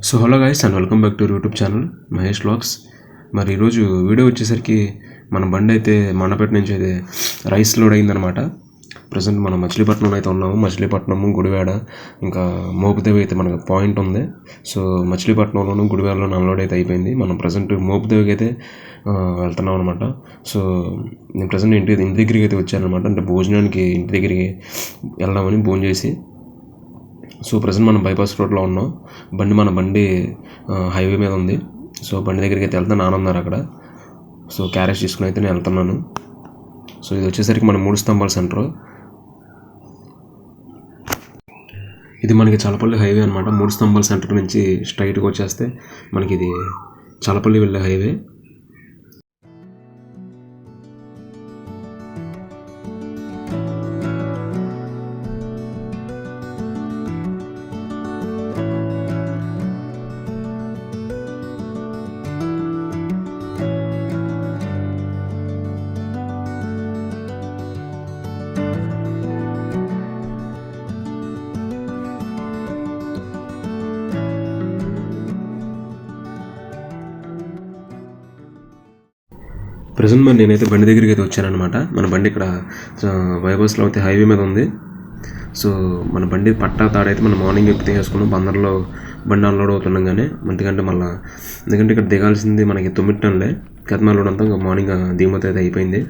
So hello guys and welcome back to YouTube channel Mahesh vlogs. మరి ఈరోజు video వచ్చేసరికి మన బండి అయితే మండపేట నుంచి అయితే రైస్ లోడ్ అయిందనమాట. ప్రజెంట్ మనం మచిలీపట్నంలో అయితే ఉన్నాము. మచిలీపట్నము, గుడివాడ, ఇంకా మోపుదేవి అయితే మనకు పాయింట్ ఉంది. సో మచిలీపట్నంలోను గుడివాడలోను అన్లోడ్ అయితే అయిపోయింది. మనం ప్రజెంట్ మోపుదేవికి అయితే వెళ్తున్నాం అనమాట. సో నేను ప్రజెంట్ ఇంటి దగ్గరికి అయితే వచ్చానమాట. అంటే భోజనానికి ఇంటి దగ్గరికి వెళ్దామని భోజనం చేసి. సో ప్రజెంట్ మనం బైపాస్ రోడ్లో ఉన్నాం. మన బండి హైవే మీద ఉంది. సో బండి దగ్గరికి అయితే వెళ్తాను, నాన్న ఉన్నారు అక్కడ. సో క్యారేజ్ తీసుకుని అయితే నేను వెళ్తున్నాను. సో ఇది వచ్చేసరికి మన 3 స్తంభాల సెంటర్. ఇది మనకి చలపల్లి హైవే అనమాట. 3 స్తంభాల సెంటర్ నుంచి స్ట్రైట్గా వచ్చేస్తే మనకి ఇది చలపల్లి వెళ్ళే హైవే. ప్రజెంట్ మరి నేనైతే బండి దగ్గరికి అయితే వచ్చానమాట. మన బండి ఇక్కడ బైపాస్లో అయితే హైవే మీద ఉంది. సో మన బండి పట్టా తాడైతే మనం మార్నింగ్ ఎక్కితే వేసుకున్నాం. బందర్లో బండి అన్లోడ్ అవుతున్నాం కానీ ఎందుకంటే ఇక్కడ దిగాల్సింది మనకి 9 టన్నులే. కత్మాలోడ్ అంతా ఇంకా మార్నింగ్ దిగుమతి అయితే అయిపోయింది.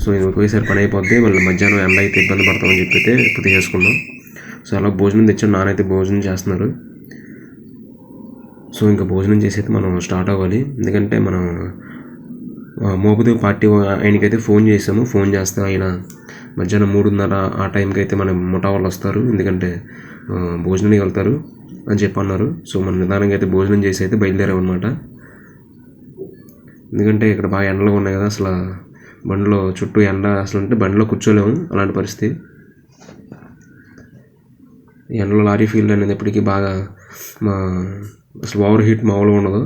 సో ఇది ఒకేసారి పని అయిపోద్ది. మళ్ళీ మధ్యాహ్నం ఎండ అయితే ఇబ్బంది పడతామని చెప్పి అయితే ఇప్పుడు చేసుకున్నాం. సో అలా భోజనం తెచ్చాను, నానైతే భోజనం చేస్తున్నారు. సో ఇంకా భోజనం చేసి అయితే మనం స్టార్ట్ అవ్వాలి. ఎందుకంటే మనం మోపుదేవి పార్టీ ఆయనకైతే ఫోన్ చేసాము. ఫోన్ చేస్తే ఆయన మధ్యాహ్నం 3:30 ఆ టైంకి అయితే మన ముఠా వాళ్ళు వస్తారు, ఎందుకంటే భోజనానికి వెళ్తారు అని చెప్పి అన్నారు. సో మన నిదానంగా అయితే భోజనం చేసి అయితే బయలుదేరామన్నమాట. ఎందుకంటే ఇక్కడ బాగా ఎండలు ఉన్నాయి కదా, అసలు బండిలో చుట్టూ ఎండ, అసలు అంటే బండిలో కూర్చోలేము అలాంటి పరిస్థితి. ఎండలో లారీ ఫీల్డ్ అనేది ఎప్పటికీ బాగా అసలు ఓవర్ హీట్ మామూలుగా ఉండదు.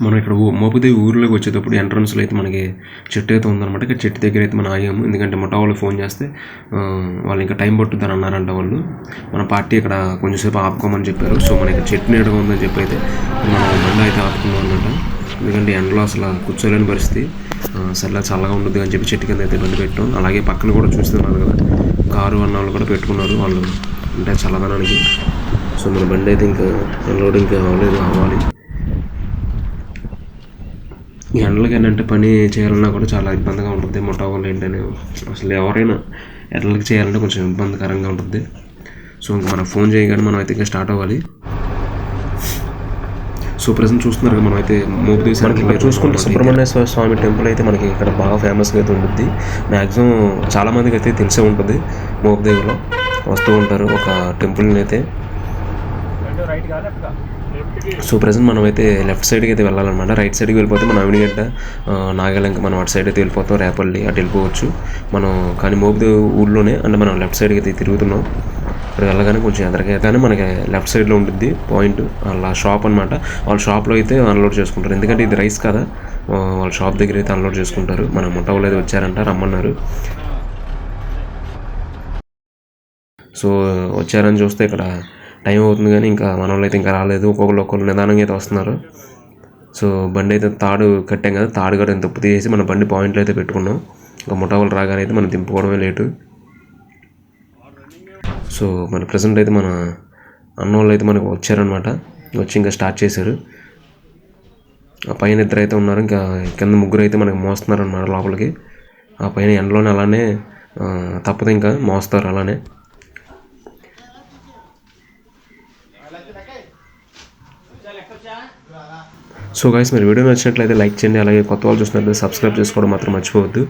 మనం ఇక్కడ మోపుదేవి ఊరిలోకి వచ్చేటప్పుడు ఎంట్రన్స్లో అయితే మనకి చెట్టు అయితే ఉందన్నమాట. ఇక్కడ చెట్టు దగ్గర అయితే మనం ఆగాము. ఎందుకంటే ముఠా వాళ్ళు ఫోన్ చేస్తే వాళ్ళు ఇంకా టైం పట్టుద్దని అన్నారంట వాళ్ళు. మన పార్టీ ఇక్కడ కొంచెంసేపు ఆపుకోమని చెప్పారు. సో మన ఇక్కడ చెట్టు నీడగా ఉందని చెప్పి అయితే మనం బండి అయితే ఆపుకున్నాం అనమాట. ఎందుకంటే ఎండలో అసలు కూర్చోలేని పరిస్థితి. సరిలా చల్లగా ఉండదు అని చెప్పి చెట్టు కింద అయితే బండి పెట్టాం. అలాగే పక్కన కూడా చూస్తున్నారు కదా, కారు అన్న వాళ్ళు కూడా పెట్టుకున్నారు వాళ్ళు, అంటే చల్లదనానికి. సో మన బండి అయితే ఇంకా అన్లోడ్ ఇంకా అవ్వాలి. ఈ ఎండలకి ఏంటంటే పని చేయాలన్నా కూడా చాలా ఇబ్బందిగా ఉంటుంది. ముఠా వాళ్ళు ఏంటనే అసలు ఎవరైనా ఎండలకి చేయాలంటే కొంచెం ఇబ్బందికరంగా ఉంటుంది. సో ఇంకా మనం ఫోన్ చేయగానే మనం అయితే ఇంకా స్టార్ట్ అవ్వాలి. సో ప్రజెంట్ చూస్తున్నారు కదా, మనం అయితే మోపుదేవి సెంటర్ చూసుకుంటే సుబ్రహ్మణ్యేశ్వర స్వామి టెంపుల్ అయితే మనకి ఇక్కడ బాగా ఫేమస్గా అయితే ఉంటుంది. మ్యాక్సిమం చాలామందికి అయితే తెలిసే ఉంటుంది. మోపుదేవిలో వస్తూ ఉంటారు ఒక టెంపుల్ని అయితే. సో ప్రజెంట్ మనం అయితే లెఫ్ట్ సైడ్కి అయితే వెళ్ళాలన్నమాట. రైట్ సైడ్కి వెళ్ళిపోతే మనం అవినిగడ్డ, నాగాలంక మనం అటు సైడ్ అయితే వెళ్ళిపోతాం. రేపల్లి అటు వెళ్ళిపోవచ్చు మనం. కానీ మోపుదేవి ఊళ్ళోనే అంటే మనం లెఫ్ట్ సైడ్కి అయితే తిరుగుతున్నాం. ఇప్పుడు వెళ్ళగానే కొంచెం ఎదరగా కానీ మనకి లెఫ్ట్ సైడ్లో ఉంటుంది పాయింట్, వాళ్ళ షాప్ అనమాట. వాళ్ళ షాప్లో అయితే అన్లోడ్ చేసుకుంటారు. ఎందుకంటే ఇది రైస్ కదా, వాళ్ళ షాప్ దగ్గర అయితే అన్లోడ్ చేసుకుంటారు. మన ముఠా వాళ్ళు అయితే వచ్చారంట, రమ్మన్నారు. సో వచ్చారని చూస్తే ఇక్కడ టైం అవుతుంది కానీ ఇంకా మన వాళ్ళు అయితే ఇంకా రాలేదు. ఒక్కొక్కరు నిదానంగా అయితే వస్తున్నారు. సో బండి అయితే తాడు కట్టాం కదా, తాడు కట్టిన తప్పు తీసేసి మన బండి పాయింట్లో అయితే పెట్టుకున్నాం. ఇంకా ముఠా వాళ్ళు రాగానే అయితే మనం దింపుకోవడమే లేటు. సో మన ప్రజెంట్ అయితే మన అన్న వాళ్ళు అయితే మనకు వచ్చారనమాట. వచ్చి ఇంకా స్టార్ట్ చేశారు. ఆ పైన 2 అయితే ఉన్నారు, ఇంకా కింద 3 అయితే మనకి మోస్తున్నారు అన్నమాట లోపలికి. ఆ పైన ఎండలోనే అలానే తప్పదు, ఇంకా మోస్తారు అలానే. సో గైస్, మీరు వీడియో నచ్చినట్లయితే లైక్ చేయండి. అలాగే కొత్త వాళ్ళు చూసినట్లయితే సబ్స్క్రైబ్ చేసుకోవడం మాత్రం మర్చిపోవద్దు.